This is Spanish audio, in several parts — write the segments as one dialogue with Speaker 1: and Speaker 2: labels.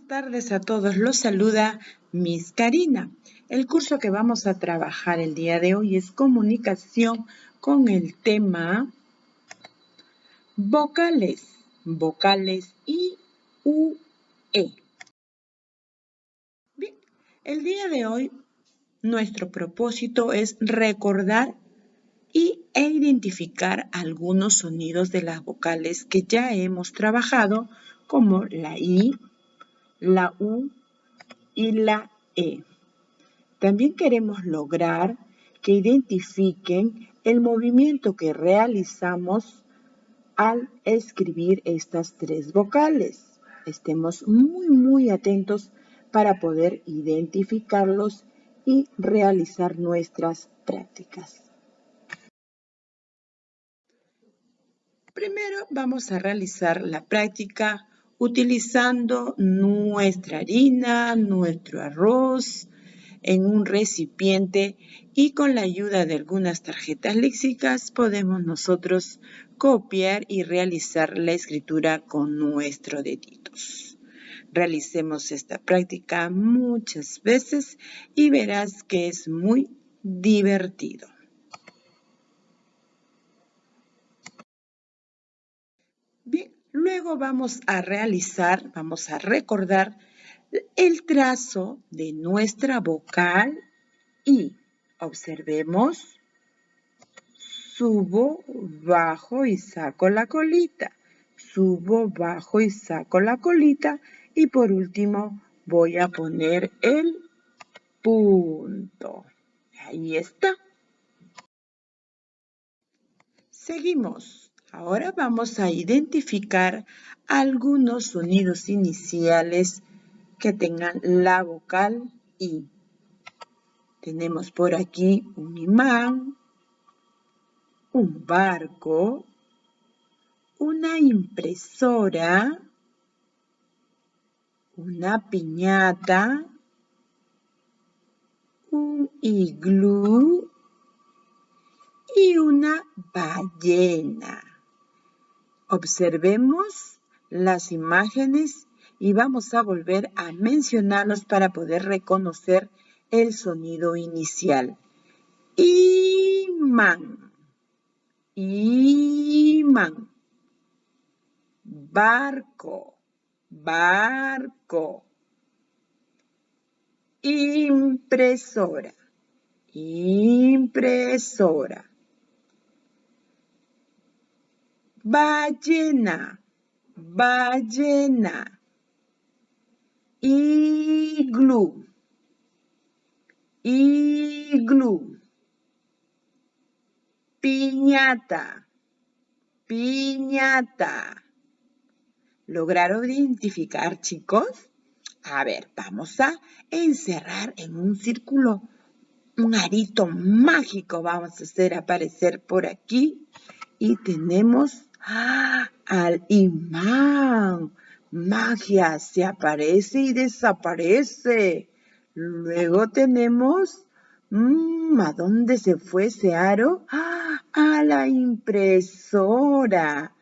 Speaker 1: Buenas tardes a todos, los saluda Miss Karina. El curso que vamos a trabajar el día de hoy es comunicación con el tema vocales, vocales I, U, E. Bien, el día de hoy nuestro propósito es recordar e identificar algunos sonidos de las vocales que ya hemos trabajado, como la I, la U y la E. También queremos lograr que identifiquen el movimiento que realizamos al escribir estas tres vocales. Estemos muy atentos para poder identificarlos y realizar nuestras prácticas. Primero vamos a realizar la práctica utilizando nuestra harina, nuestro arroz, en un recipiente y con la ayuda de algunas tarjetas léxicas podemos nosotros copiar y realizar la escritura con nuestros deditos. Realicemos esta práctica muchas veces y verás que es muy divertido. Bien, luego vamos a recordar el trazo de nuestra vocal I. Observemos, subo, bajo y saco la colita. Subo, bajo y saco la colita. Y por último voy a poner el punto. Ahí está. Seguimos. Ahora vamos a identificar algunos sonidos iniciales que tengan la vocal I. Tenemos por aquí un imán, un barco, una impresora, una piñata, un iglú y una ballena. Observemos las imágenes y vamos a volver a mencionarlos para poder reconocer el sonido inicial. Imán, imán. Barco, barco. Impresora, impresora. Ballena, ballena. Iglú, iglú. Piñata, piñata. ¿Lograron identificar, chicos? A ver, vamos a encerrar en un círculo un arito mágico. Vamos a hacer aparecer por aquí. Y tenemos al imán. Magia, se aparece y desaparece. Luego tenemos, ¿a dónde se fue ese aro? A la impresora.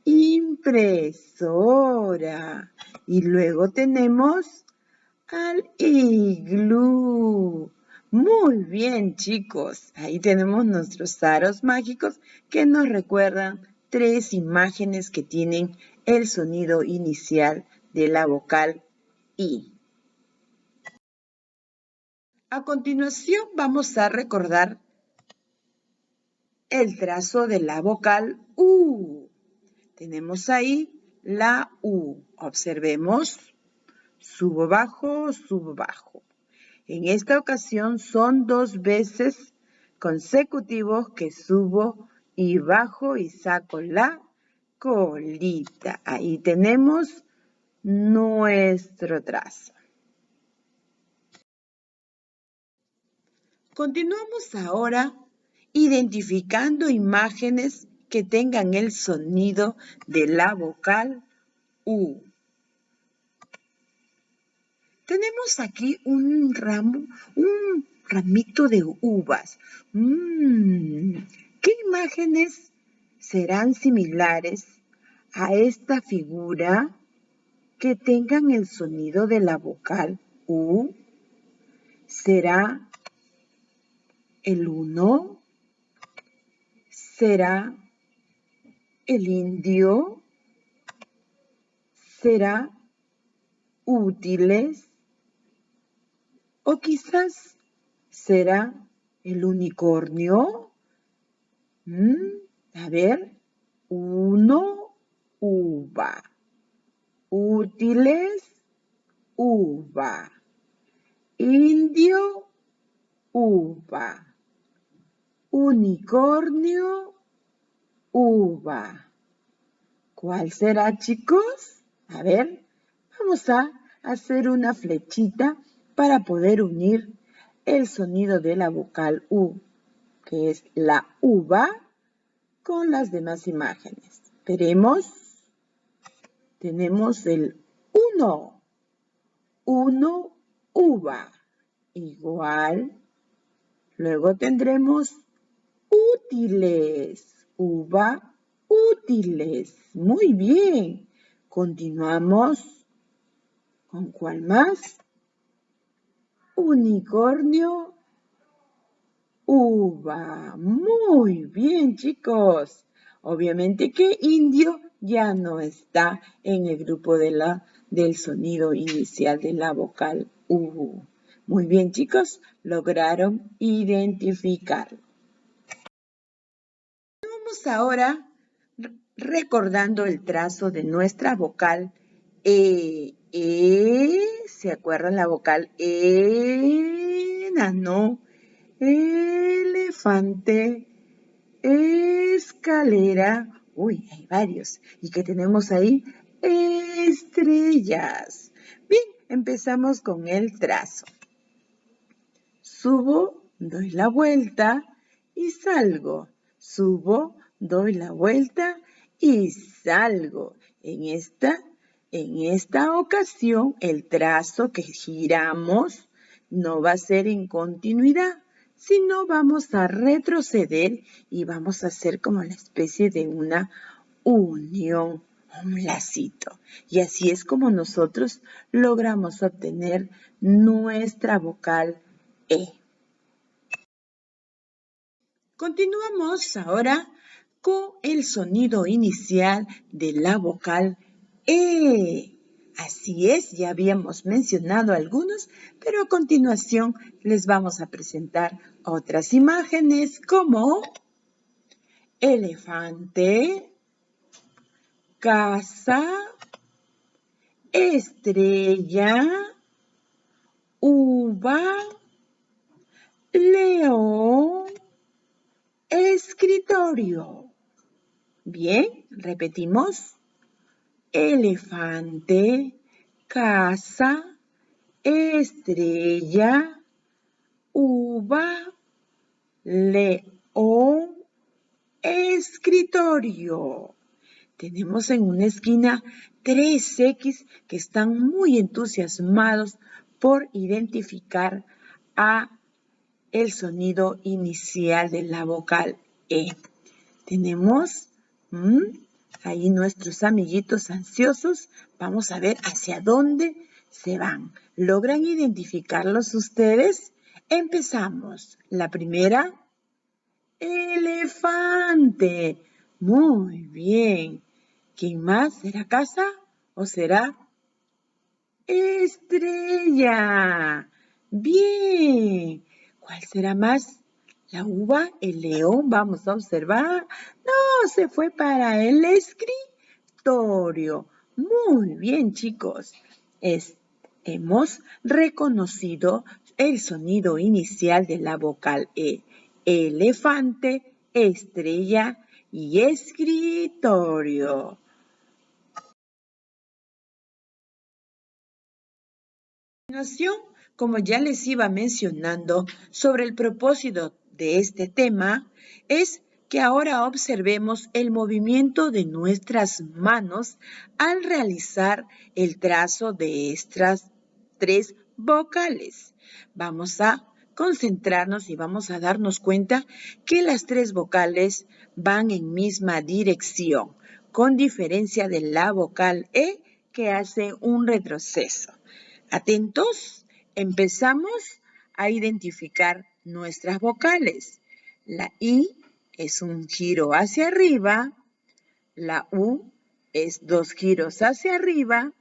Speaker 1: Impresora. Y luego tenemos al iglú. Muy bien, chicos. Ahí tenemos nuestros aros mágicos que nos recuerdan tres imágenes que tienen el sonido inicial de la vocal I. A continuación vamos a recordar el trazo de la vocal U. Tenemos ahí la U. Observemos. Subo, bajo, subo, bajo. En esta ocasión son 2 veces consecutivos que subo y bajo y saco la colita. Ahí tenemos nuestro trazo. Continuamos ahora identificando imágenes que tengan el sonido de la vocal U. Tenemos aquí un ramito de uvas. ¿Qué imágenes serán similares a esta figura que tengan el sonido de la vocal U? ¿Será el 1? ¿Será el indio? ¿Será útiles? ¿O quizás será el unicornio? A ver, 1, uva. Útiles, uva. Indio, uva. Unicornio, uva. ¿Cuál será, chicos? A ver, vamos a hacer una flechita para poder unir el sonido de la vocal U, que es la uva, con las demás imágenes. Veremos. Tenemos el 1. 1, uva. Igual. Luego tendremos útiles. Uva, útiles. Muy bien. Continuamos. ¿Con cuál más? Unicornio, uva. Muy bien, chicos. Obviamente que indio ya no está en el grupo del sonido inicial de la vocal U. Muy bien, chicos, lograron identificarlo. Vamos ahora recordando el trazo de nuestra vocal E. ¿Se acuerdan la vocal E? No. Elefante, escalera, hay varios. ¿Y qué tenemos ahí? Estrellas. Bien, empezamos con el trazo. Subo, doy la vuelta y salgo. Subo, doy la vuelta y salgo. En esta ocasión, el trazo que giramos no va a ser en continuidad, sino vamos a retroceder y vamos a hacer como la especie de una unión, un lacito. Y así es como nosotros logramos obtener nuestra vocal E. Continuamos ahora con el sonido inicial de la vocal E. Así es, ya habíamos mencionado algunos, pero a continuación les vamos a presentar otras imágenes como elefante, casa, estrella, uva, león, escritorio. Bien, repetimos. Elefante, casa, estrella, uva, león, escritorio. Tenemos en una esquina 3X que están muy entusiasmados por identificar el sonido inicial de la vocal E. Tenemos ahí nuestros amiguitos ansiosos. Vamos a ver hacia dónde se van. ¿Logran identificarlos ustedes? Empezamos. La primera, elefante. Muy bien. ¿Quién más? ¿Será casa o será estrella? Bien. ¿Cuál será más? La uva, el león, vamos a observar. No, se fue para el escritorio. Muy bien, chicos. Hemos reconocido el sonido inicial de la vocal E. Elefante, estrella y escritorio. A continuación, como ya les iba mencionando sobre el propósito de este tema, es que ahora observemos el movimiento de nuestras manos al realizar el trazo de estas 3 vocales. Vamos a concentrarnos y vamos a darnos cuenta que las 3 vocales van en misma dirección, con diferencia de la vocal E, que hace un retroceso. Atentos, empezamos a identificar nuestras vocales. La I es un giro hacia arriba, la U es 2 giros hacia arriba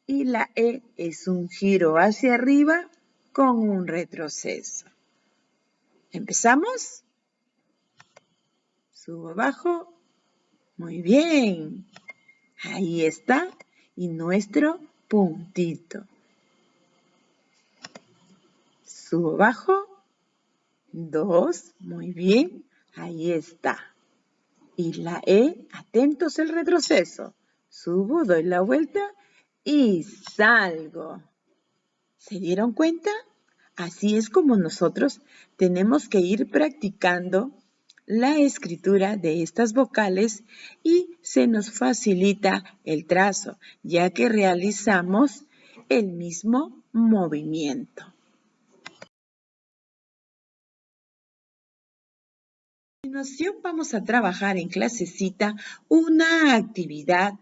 Speaker 1: y la E es un giro hacia arriba con un retroceso. ¿Empezamos? Subo, bajo. Muy bien. Ahí está. Y nuestro puntito. Subo, bajo. 2. Muy bien. Ahí está. Y la E, atentos al retroceso. Subo, doy la vuelta y salgo. ¿Se dieron cuenta? Así es como nosotros tenemos que ir practicando la escritura de estas vocales y se nos facilita el trazo, ya que realizamos el mismo movimiento. A continuación vamos a trabajar en clasecita una actividad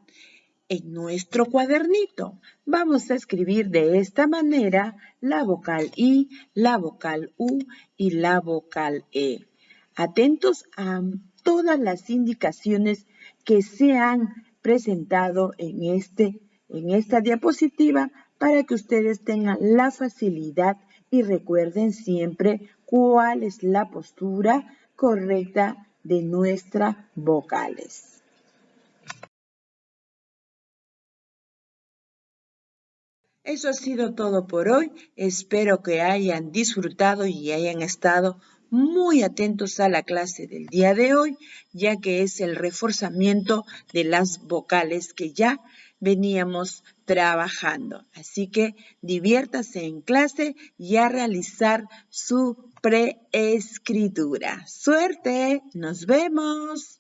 Speaker 1: en nuestro cuadernito. Vamos a escribir de esta manera la vocal I, la vocal U y la vocal E. Atentos a todas las indicaciones que se han presentado en esta diapositiva para que ustedes tengan la facilidad y recuerden siempre cuál es la postura correcta de nuestras vocales. Eso ha sido todo por hoy. Espero que hayan disfrutado y hayan estado muy atentos a la clase del día de hoy, ya que es el reforzamiento de las vocales que ya veníamos trabajando. Así que diviértase en clase y a realizar su preescritura. ¡Suerte! ¡Nos vemos!